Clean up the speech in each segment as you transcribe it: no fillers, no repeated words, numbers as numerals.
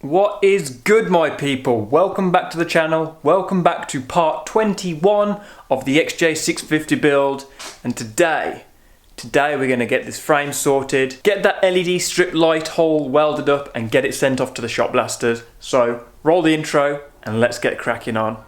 What is good, my people? Welcome back to the channel. Welcome back to part 21 of the XJ650 build. And today we're going to get this frame sorted, get that LED strip light hole welded up and get it sent off to the shop blasters. So roll the intro and let's get cracking on.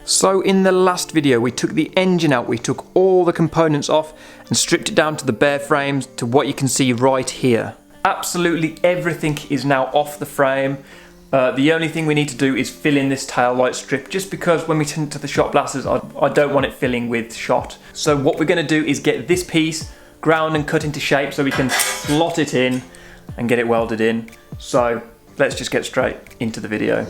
So in the last video we took the engine out, we took all the components off and stripped it down to the bare frames to what you can see right here. Absolutely everything is now off the frame. The only thing we need to do is fill in this tail light strip, just because when we send it to the shop blasters I don't want it filling with shot. So what we're going to do is get this piece ground and cut into shape so we can slot it in and get it welded in. So let's just get straight into the video.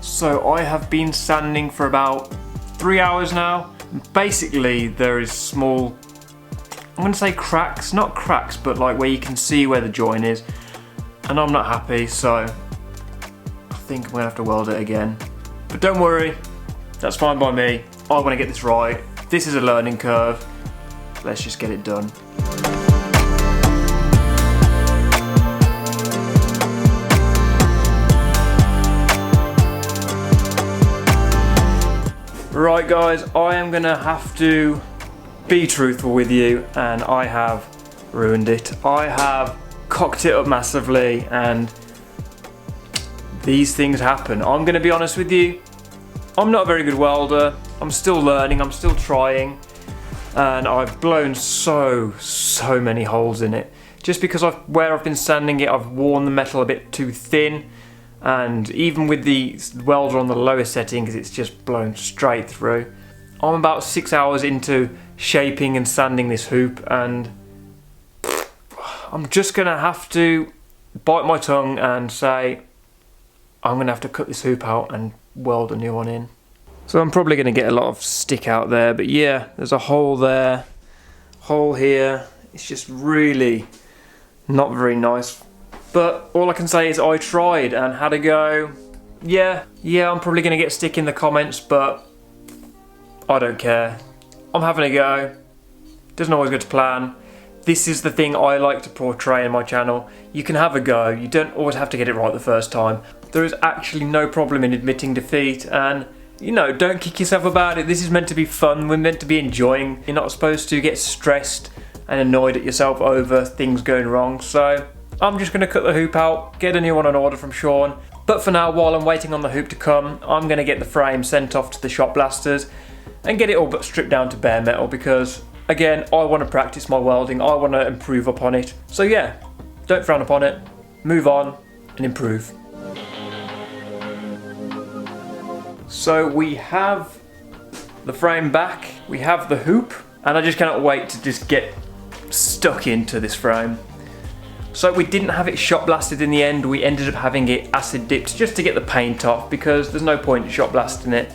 So I have been sanding for about 3 hours now. Basically there is small, I'm going to say cracks, not cracks, but like where you can see where the joint is. And I'm not happy, so I think I'm going to have to weld it again. But don't worry, that's fine by me. I want to get this right. This is a learning curve. Let's just get it done. Right guys, I am gonna have to be truthful with you, and I have ruined it. I have cocked it up massively and these things happen. I'm gonna be honest with you, I'm not a very good welder. I'm still learning, I'm still trying, and I've blown so many holes in it. Just because where I've been sanding it, I've worn the metal a bit too thin. And even with the welder on the lower settings, it's just blown straight through. I'm about 6 hours into shaping and sanding this hoop, and I'm just gonna have to bite my tongue and say I'm gonna have to cut this hoop out and weld a new one in. So I'm probably gonna get a lot of stick out there, but yeah, there's a hole there, hole here. It's just really not very nice. But all I can say is I tried and had a go. Yeah, I'm probably going to get stick in the comments, but I don't care. I'm having a go. Doesn't always go to plan. This is the thing I like to portray in my channel. You can have a go. You don't always have to get it right the first time. There is actually no problem in admitting defeat, and you know, don't kick yourself about it. This is meant to be fun. We're meant to be enjoying. You're not supposed to get stressed and annoyed at yourself over things going wrong. So I'm just going to cut the hoop out, get a new one on order from Sean. But for now, while I'm waiting on the hoop to come, I'm going to get the frame sent off to the shop blasters and get it all but stripped down to bare metal, because again, I want to practice my welding. I want to improve upon it. So yeah, don't frown upon it. Move on and improve. So we have the frame back, we have the hoop, and I just cannot wait to just get stuck into this frame. So we didn't have it shot blasted in the end. We ended up having it acid dipped just to get the paint off, because there's no point in shot blasting it.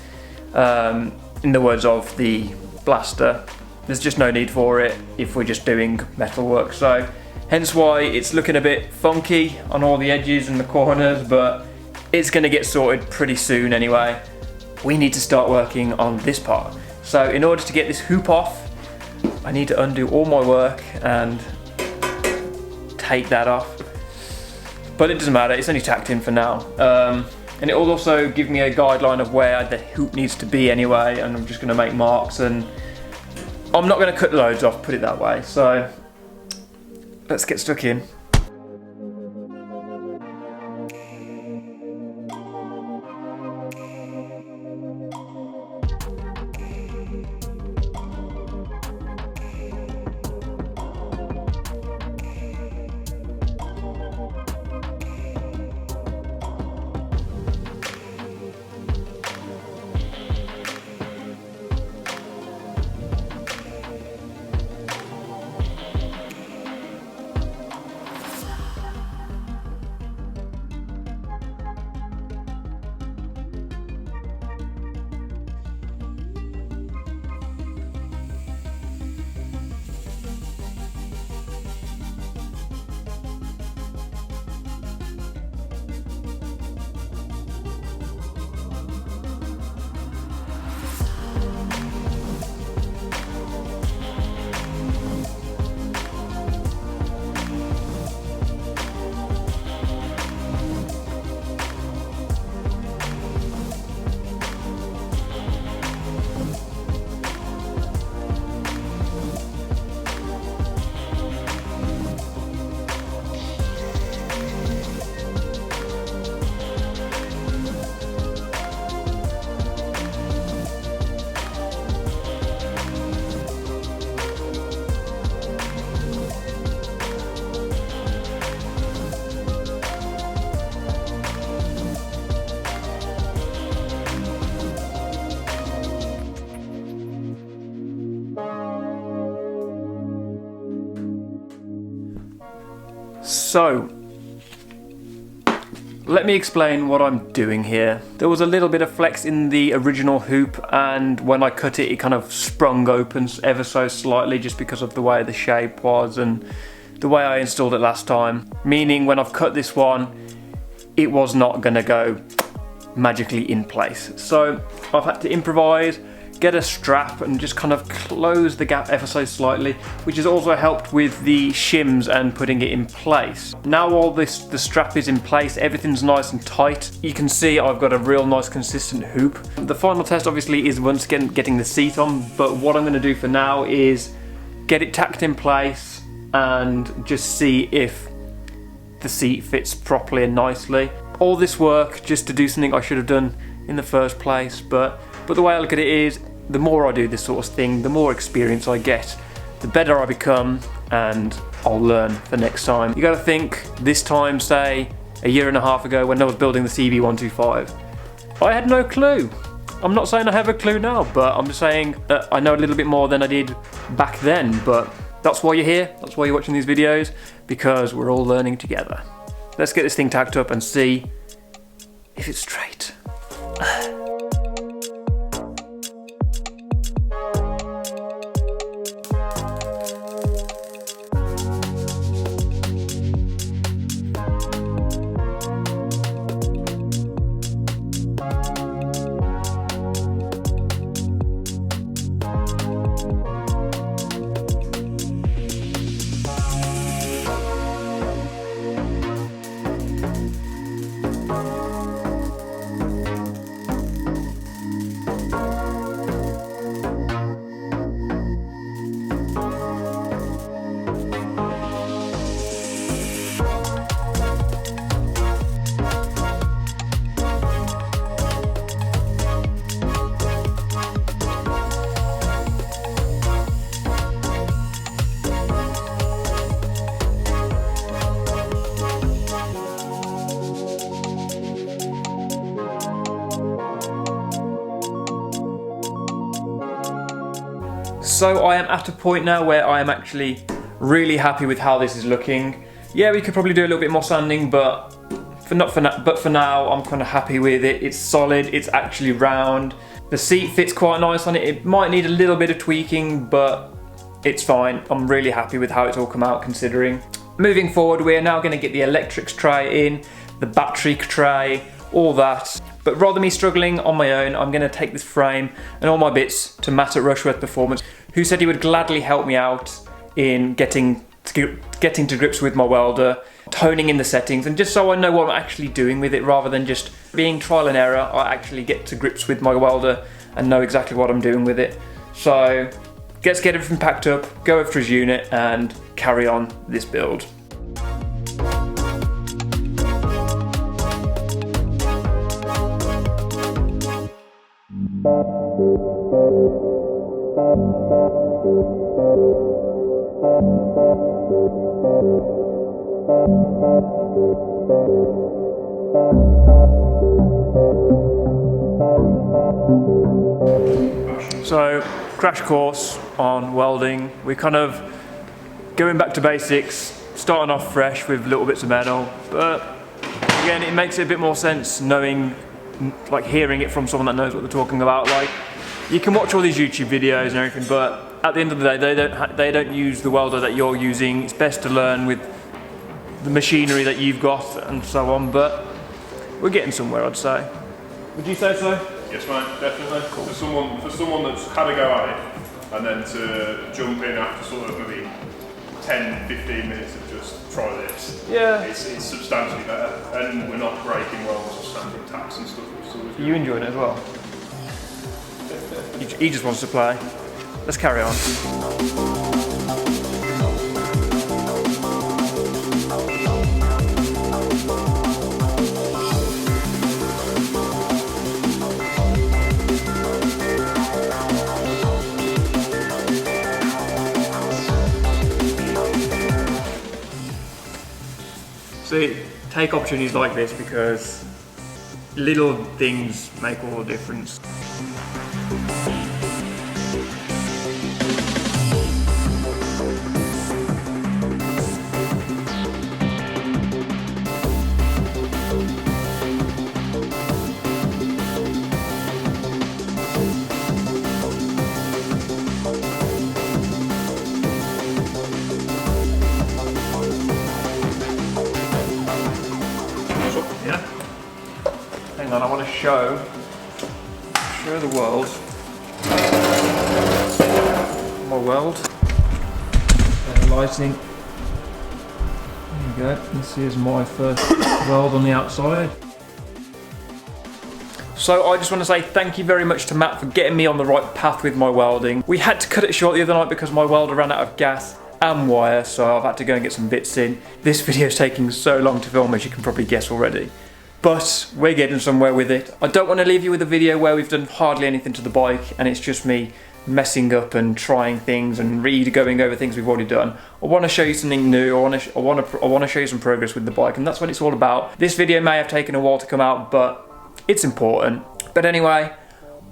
In the words of the blaster, there's just no need for it if we're just doing metal work. So hence why it's looking a bit funky on all the edges and the corners, but it's going to get sorted pretty soon anyway. We need to start working on this part. So in order to get this hoop off, I need to undo all my work and take that off. But it doesn't matter, it's only tacked in for now. And it will also give me a guideline of where the hoop needs to be anyway, and I'm just going to make marks, and I'm not going to cut loads off, put it that way. So let's get stuck in. So, let me explain what I'm doing here. There was a little bit of flex in the original hoop, and when I cut it, it kind of sprung open ever so slightly just because of the way the shape was and the way I installed it last time. Meaning when I've cut this one, it was not going to go magically in place. So I've had to improvise, get a strap and just kind of close the gap ever so slightly, which has also helped with the shims and putting it in place. Now all the strap is in place, everything's nice and tight. You can see I've got a real nice consistent hoop. The final test obviously is once again getting the seat on, but what I'm going to do for now is get it tacked in place and just see if the seat fits properly and nicely. All this work just to do something I should have done in the first place, but the way I look at it is, the more I do this sort of thing, the more experience I get, the better I become, and I'll learn for next time. You gotta think, this time, say, a year and a half ago when I was building the CB125, I had no clue. I'm not saying I have a clue now, but I'm just saying that I know a little bit more than I did back then, but that's why you're here, that's why you're watching these videos, because we're all learning together. Let's get this thing tacked up and see if it's straight. So I am at a point now where I am actually really happy with how this is looking. Yeah, we could probably do a little bit more sanding, but for now I'm kind of happy with it. It's solid, it's actually round. The seat fits quite nice on it. It might need a little bit of tweaking, but it's fine. I'm really happy with how it's all come out considering. Moving forward, we are now going to get the electrics tray in, the battery tray, all that. But rather than me struggling on my own, I'm going to take this frame and all my bits to Matt at Rushworth Performance, who said he would gladly help me out in getting to grips with my welder, toning in the settings, and just so I know what I'm actually doing with it rather than just being trial and error. I actually get to grips with my welder and know exactly what I'm doing with it. So let's get everything packed up, go over to his unit and carry on this build. So, crash course on welding. We're kind of going back to basics, starting off fresh with little bits of metal, but again, it makes it a bit more sense knowing, like hearing it from someone that knows what they're talking about. Like, you can watch all these YouTube videos and everything, but at the end of the day, they don't use the welder that you're using. It's best to learn with the machinery that you've got and so on, but we're getting somewhere, I'd say. Would you say so? Yes, mate, definitely. Cool. For someone that's had a go at it, and then to jump in after sort of maybe 10, 15 minutes of just try this. Yeah. It's substantially better, and we're not breaking welds or snapping taps and stuff. So you enjoying it as well? He just wants to play. Let's carry on. See, take opportunities like this because little things make all the difference. Hang on, I want to show the world my weld. Lighting. There you go. This is my first weld on the outside. So I just want to say thank you very much to Matt for getting me on the right path with my welding. We had to cut it short the other night because my welder ran out of gas and wire, so I've had to go and get some bits in. This video is taking so long to film, as you can probably guess already. But we're getting somewhere with it. I don't want to leave you with a video where we've done hardly anything to the bike and it's just me messing up and trying things and going over things we've already done. I want to show you something new. I want to show you some progress with the bike, and that's what it's all about. This video may have taken a while to come out, but it's important. But anyway,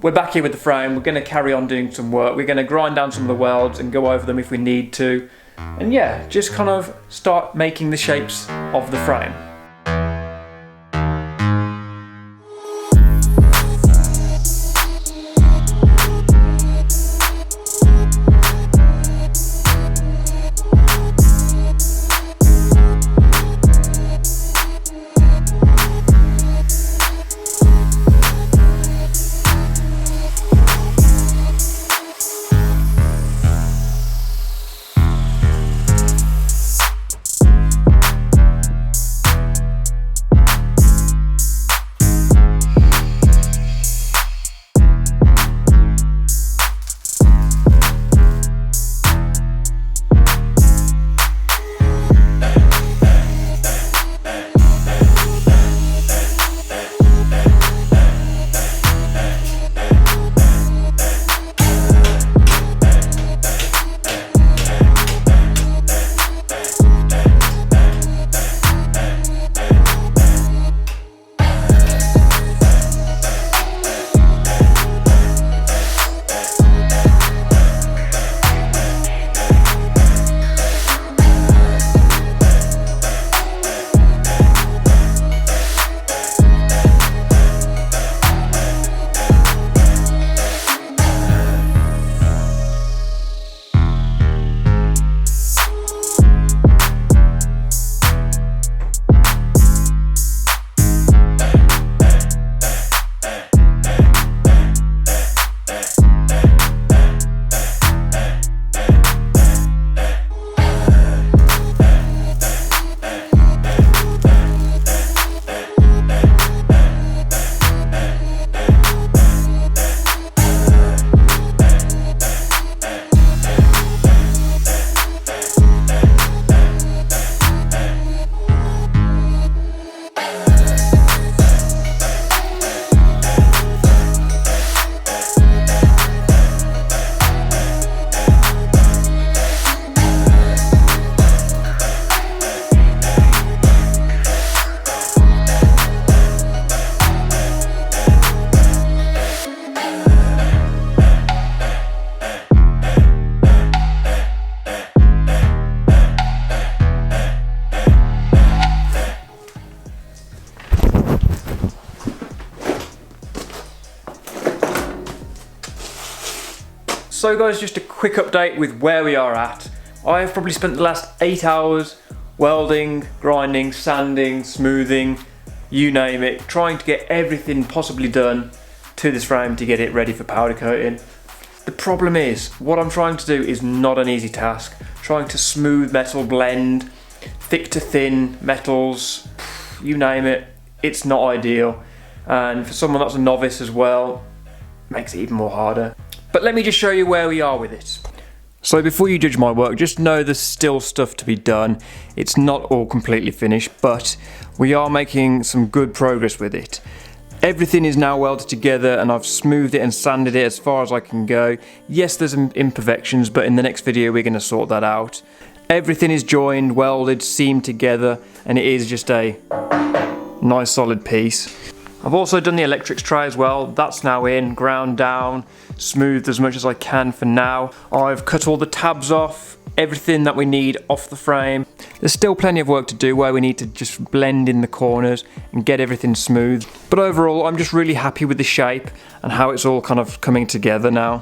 we're back here with the frame. We're going to carry on doing some work. We're going to grind down some of the welds and go over them if we need to. And yeah, just kind of start making the shapes of the frame. So guys, just a quick update with where we are at. I have probably spent the last 8 hours welding, grinding, sanding, smoothing, you name it, trying to get everything possibly done to this frame to get it ready for powder coating. The problem is, what I'm trying to do is not an easy task. Trying to smooth metal blend, thick to thin metals, you name it, it's not ideal. And for someone that's a novice as well, makes it even more harder. But let me just show you where we are with it. So before you judge my work, just know there's still stuff to be done. It's not all completely finished, but we are making some good progress with it. Everything is now welded together and I've smoothed it and sanded it as far as I can go. Yes, there's some imperfections, but in the next video we're going to sort that out. Everything is joined, welded, seamed together, and it is just a nice solid piece. I've also done the electrics tray as well. That's now in, ground down, smoothed as much as I can for now. I've cut all the tabs off, everything that we need off the frame. There's still plenty of work to do where we need to just blend in the corners and get everything smooth. But overall, I'm just really happy with the shape and how it's all kind of coming together now.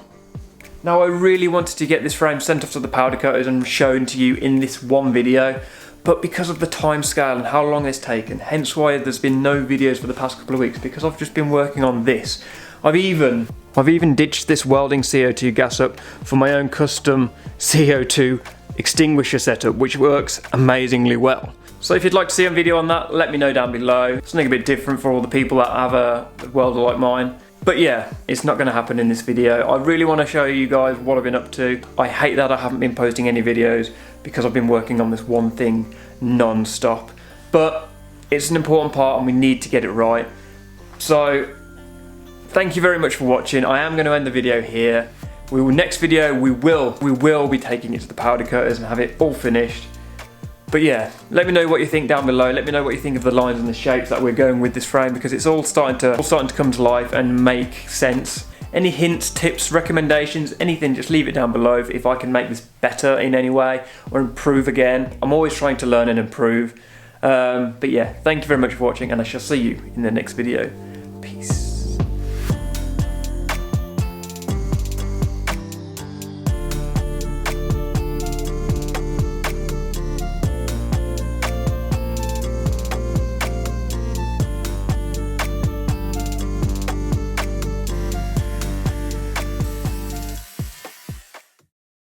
Now I really wanted to get this frame sent off to the powder coaters and shown to you in this one video. But because of the time scale and how long it's taken, hence why there's been no videos for the past couple of weeks, because I've just been working on this. I've even ditched this welding CO2 gas up for my own custom CO2 extinguisher setup, which works amazingly well. So if you'd like to see a video on that, let me know down below. Something a bit different for all the people that have a welder like mine. But yeah, it's not going to happen in this video. I really want to show you guys what I've been up to. I hate that I haven't been posting any videos because I've been working on this one thing non-stop. But it's an important part and we need to get it right. So thank you very much for watching. I am going to end the video here. Next video we will be taking it to the powder coaters and have it all finished. But yeah, let me know what you think down below. Let me know what you think of the lines and the shapes that we're going with this frame, because it's all starting to come to life and make sense. Any hints, tips, recommendations, anything, just leave it down below if I can make this better in any way or improve again. I'm always trying to learn and improve. But yeah, thank you very much for watching and I shall see you in the next video.